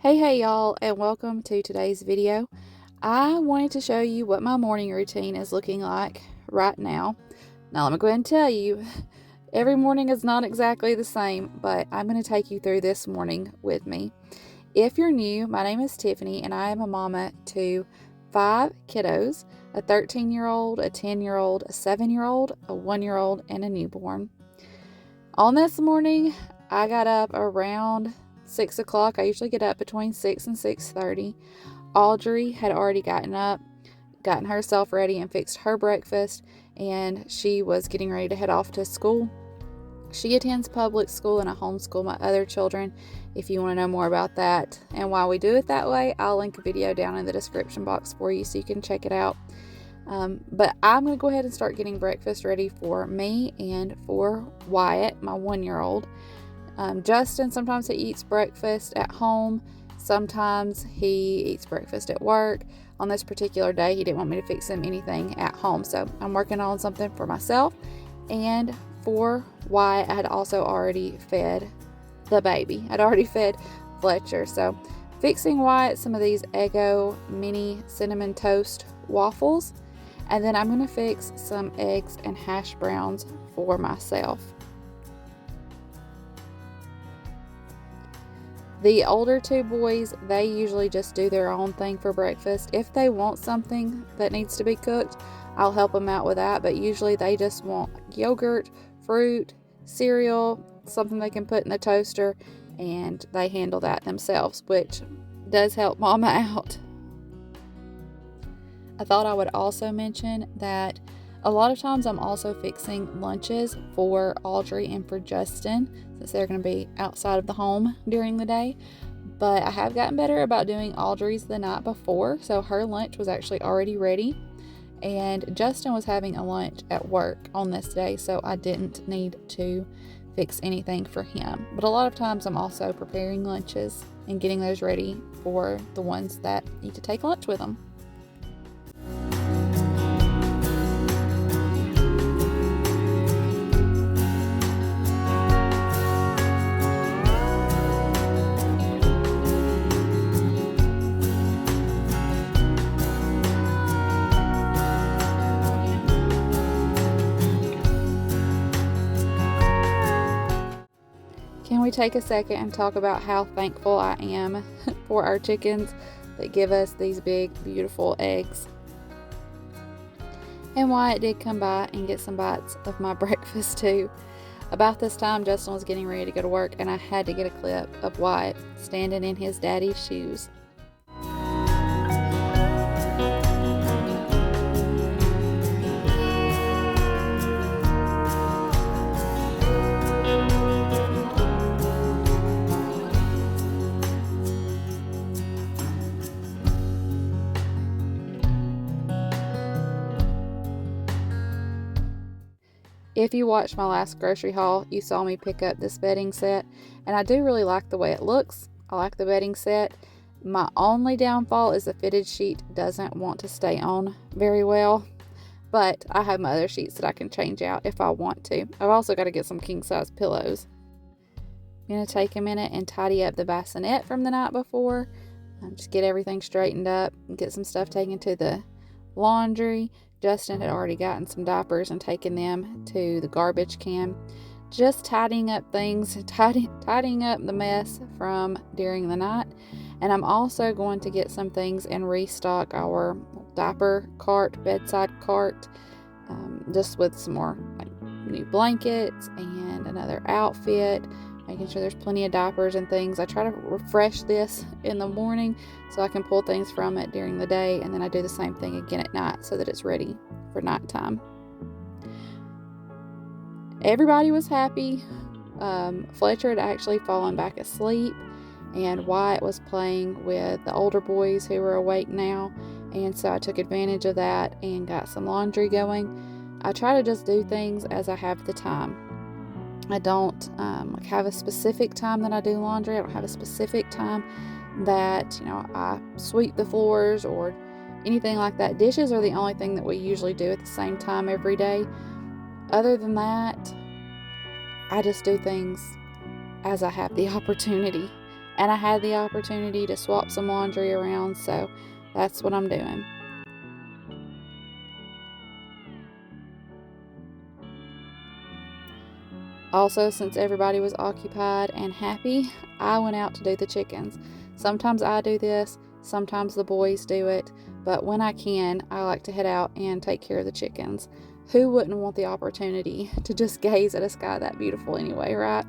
Hey y'all, and welcome to today's video. I wanted to show you what my morning routine is looking like right now. Now let me go ahead and tell you, every morning is not exactly the same, but I'm going to take you through this morning with me. If you're new, my name is Tiffany and I am a mama to 5 kiddos, a 13-year-old, a 10-year-old, a 7-year-old, a 1-year-old, and a newborn. On this morning, I got up around 6 o'clock. I usually get up between 6 and 6:30. Audrey had already gotten up, gotten herself ready, and fixed her breakfast, and she was getting ready to head off to school. She attends public school, and I homeschool my other children. If you want to know more about that and why we do it that way, I'll link a video down in the description box for you so you can check it out. But I'm going to go ahead and start getting breakfast ready for me and for Wyatt, my 1-year-old. Justin, sometimes he eats breakfast at home. Sometimes he eats breakfast at work. On this particular day, he didn't want me to fix him anything at home. So I'm working on something for myself. And for Wyatt, I had also already fed the baby. I'd already fed Fletcher. So fixing Wyatt some of these Eggo mini cinnamon toast waffles. And then I'm going to fix some eggs and hash browns for myself. The older two boys, they usually just do their own thing for breakfast. If they want something that needs to be cooked, I'll help them out with that. But usually they just want yogurt, fruit, cereal, something they can put in the toaster, and they handle that themselves, which does help Mama out. I thought I would also mention that a lot of times I'm also fixing lunches for Audrey and for Justin, since they're going to be outside of the home during the day. But I have gotten better about doing Audrey's the night before, so her lunch was actually already ready. And Justin was having a lunch at work on this day, so I didn't need to fix anything for him. But a lot of times I'm also preparing lunches and getting those ready for the ones that need to take lunch with them. Can we take a second and talk about how thankful I am for our chickens that give us these big, beautiful eggs? And Wyatt did come by and get some bites of my breakfast too. About this time, Justin was getting ready to go to work, and I had to get a clip of Wyatt standing in his daddy's shoes. If you watched my last grocery haul, you saw me pick up this bedding set, and I do really like the way it looks. I like the bedding set. My only downfall is the fitted sheet doesn't want to stay on very well, but I have my other sheets that I can change out if I want to. I've also got to get some king-size pillows. I'm going to take a minute and tidy up the bassinet from the night before. Just get everything straightened up and get some stuff taken to the laundry. Justin had already gotten some diapers and taken them to the garbage can. Just tidying up things, tidying up the mess from during the night. And I'm also going to get some things and restock our diaper cart, bedside cart, just with some more new blankets and another outfit, making sure there's plenty of diapers and things. I try to refresh this in the morning so I can pull things from it during the day, and then I do the same thing again at night so that it's ready for nighttime. Everybody was happy. Fletcher had actually fallen back asleep, and Wyatt was playing with the older boys who were awake now, and so I took advantage of that and got some laundry going. I try to just do things as I have the time. I don't have a specific time that I do laundry. I don't have a specific time that, I sweep the floors or anything like that. Dishes are the only thing that we usually do at the same time every day. Other than that, I just do things as I have the opportunity. and I had the opportunity to swap some laundry around, so that's what I'm doing. Also, since everybody was occupied and happy, I went out to do the chickens. Sometimes I do this, sometimes the boys do it, but when I can, I like to head out and take care of the chickens. Who wouldn't want the opportunity to just gaze at a sky that beautiful anyway, right?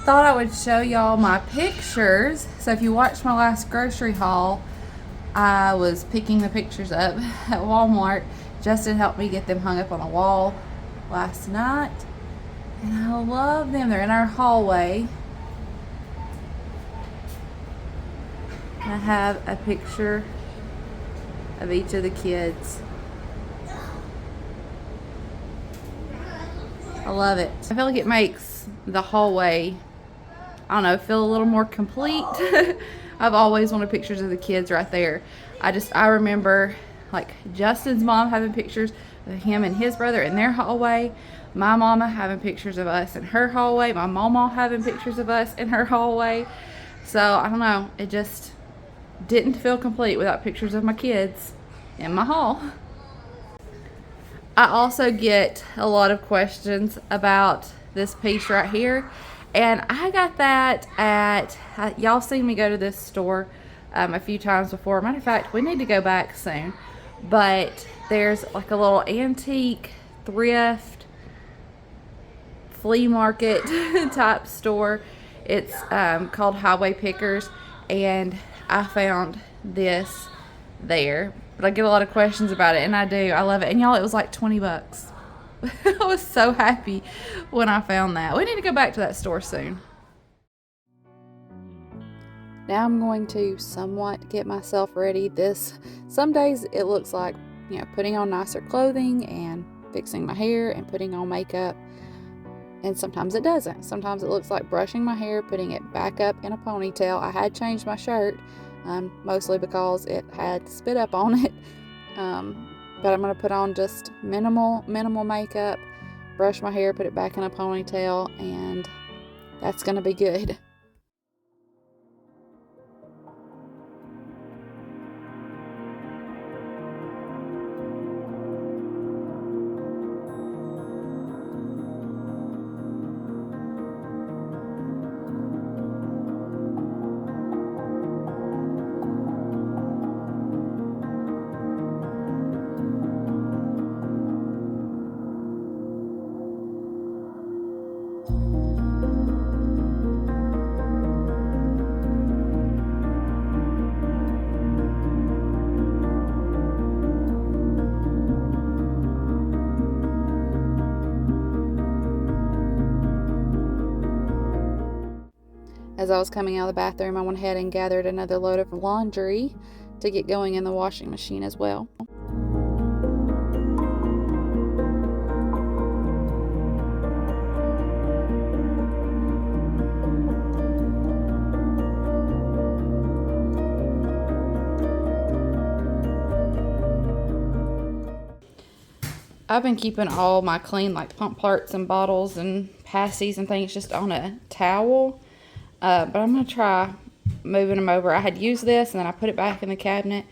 Thought I would show y'all my pictures. So if you watched my last grocery haul, I was picking the pictures up at Walmart. Justin helped me get them hung up on the wall last night, and I love them. They're in our hallway. I have a picture of each of the kids. I love it. I feel like it makes the hallway, I don't know, feel a little more complete. I've always wanted pictures of the kids right there. I remember like Justin's mom having pictures of him and his brother in their hallway, my mama having pictures of us in her hallway, my mama having pictures of us in her hallway. So I don't know, it just didn't feel complete without pictures of my kids in my hall. I also get a lot of questions about this piece right here, and I got that at, y'all seen me go to this store a few times before. Matter of fact, we need to go back soon, but there's like a little antique thrift flea market type store. It's called Highway Pickers, and I found this there. But I get a lot of questions about it, and I love it. And y'all, it was like 20 bucks. I was so happy when I found that. We need to go back to that store soon. Now I'm going to somewhat get myself ready. Some days it looks like, putting on nicer clothing and fixing my hair and putting on makeup. And sometimes it doesn't. Sometimes it looks like brushing my hair, putting it back up in a ponytail. I had changed my shirt, mostly because it had spit up on it. But I'm going to put on just minimal makeup, brush my hair, put it back in a ponytail, and that's going to be good. As I was coming out of the bathroom, I went ahead and gathered another load of laundry to get going in the washing machine as well. I've been keeping all my clean, like pump parts and bottles and pasties and things, just on a towel. But I'm going to try moving them over. I had used this and then I put it back in the cabinet.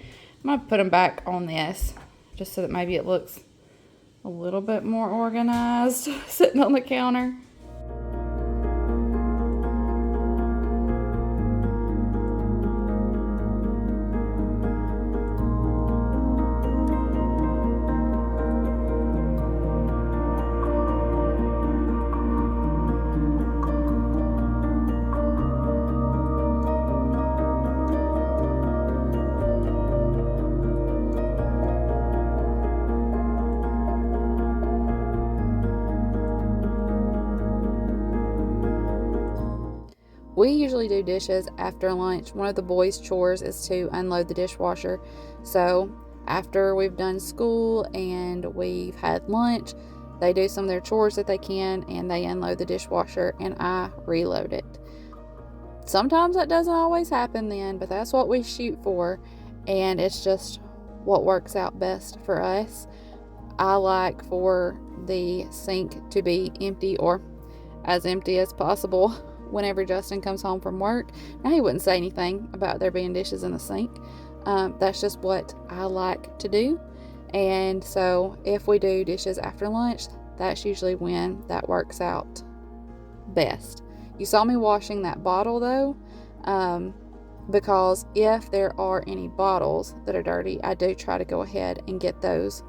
I'm going to put them back on this just so that maybe it looks a little bit more organized sitting on the counter. We usually do dishes after lunch. One of the boys' chores is to unload the dishwasher. So after we've done school and we've had lunch, They do some of their chores that they can, and they unload the dishwasher, and I reload it. Sometimes that doesn't always happen then, but that's what we shoot for, and it's just what works out best for us. I like for the sink to be empty, or as empty as possible, whenever Justin comes home from work. Now, he wouldn't say anything about there being dishes in the sink. That's just what I like to do. And so if we do dishes after lunch, that's usually when that works out best. You saw me washing that bottle though, because if there are any bottles that are dirty, I do try to go ahead and get those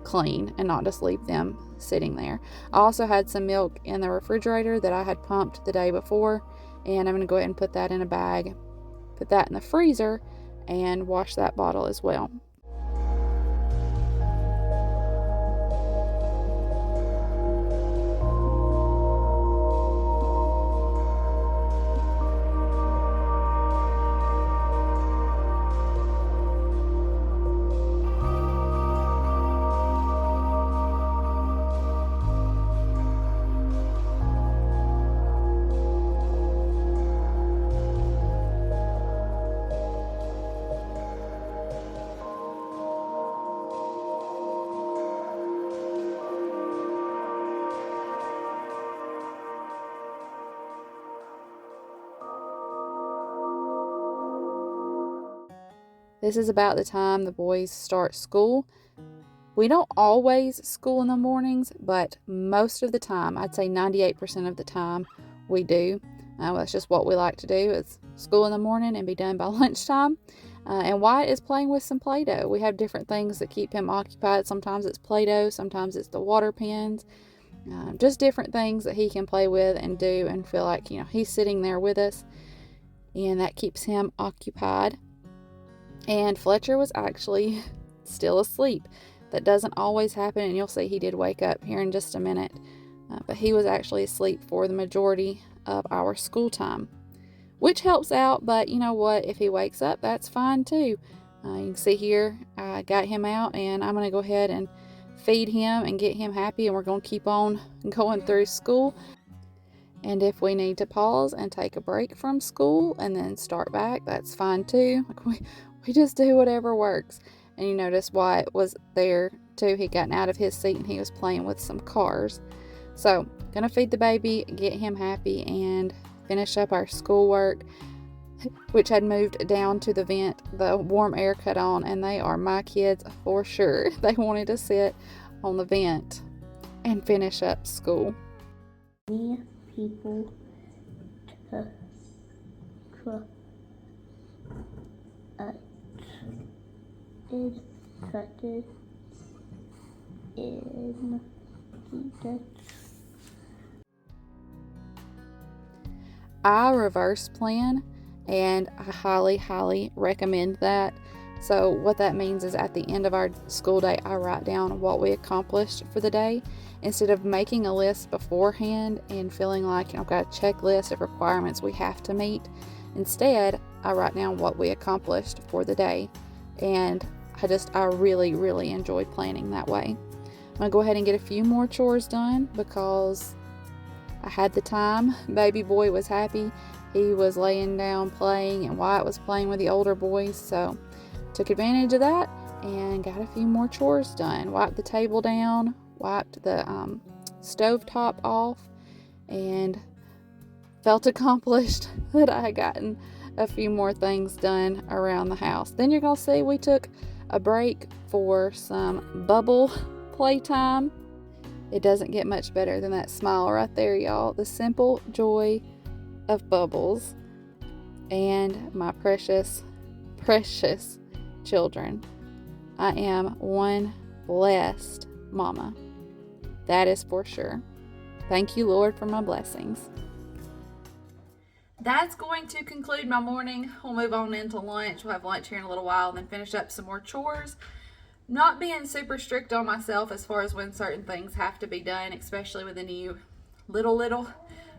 clean and not just leave them sitting there. I also had some milk in the refrigerator that I had pumped the day before, and I'm going to go ahead and put that in a bag, put that in the freezer, and wash that bottle as well. This is about the time the boys start school. We don't always school in the mornings, but most of the time, I'd say 98% of the time, we do. That's just what we like to do, is school in the morning and be done by lunchtime. And Wyatt is playing with some Play-Doh. We have different things that keep him occupied. Sometimes it's Play-Doh, sometimes it's the water pens. Just different things that he can play with and do and feel like, he's sitting there with us. And that keeps him occupied. And Fletcher was actually still asleep. That doesn't always happen, and you'll see he did wake up here in just a minute. But he was actually asleep for the majority of our school time, which helps out. But you know what? If he wakes up, that's fine too. You can see here, I got him out, and I'm going to go ahead and feed him and get him happy, and we're going to keep on going through school. And if we need to pause and take a break from school and then start back, that's fine too. We just do whatever works. And you notice Wyatt was there too. He'd gotten out of his seat and he was playing with some cars. So, gonna feed the baby, get him happy, and finish up our schoolwork, which had moved down to the vent. The warm air cut on, and they are my kids for sure. They wanted to sit on the vent and finish up school. People to interested in the I reverse plan, and I highly recommend that. So what that means is at the end of our school day, I write down what we accomplished for the day instead of making a list beforehand and feeling like I've got a checklist of requirements we have to meet. Instead, I write down what we accomplished for the day, and I really enjoy planning that way. I'm gonna go ahead and get a few more chores done because I had the time. Baby boy was happy. He was laying down playing, and Wyatt was playing with the older boys, so took advantage of that and got a few more chores done. Wiped the table down, wiped the stove top off, and felt accomplished that I had gotten a few more things done around the house. Then you're gonna see we took a break for some bubble playtime. It doesn't get much better than that smile right there, y'all. The simple joy of bubbles. And my precious children. I am one blessed mama. That is for sure. Thank you, Lord, for my blessings. That's going to conclude my morning. We'll move on into lunch. We'll have lunch here in a little while and then finish up some more chores. Not being super strict on myself as far as when certain things have to be done, especially with the new little.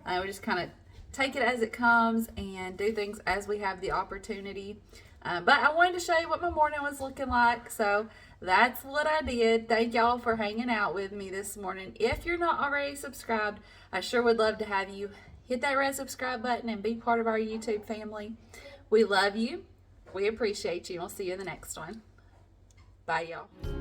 We just kind of take it as it comes and do things as we have the opportunity. But I wanted to show you what my morning was looking like. So that's what I did. Thank y'all for hanging out with me this morning. If you're not already subscribed, I sure would love to have you hit that red subscribe button and be part of our YouTube family. We love you. We appreciate you. We'll see you in the next one. Bye, y'all.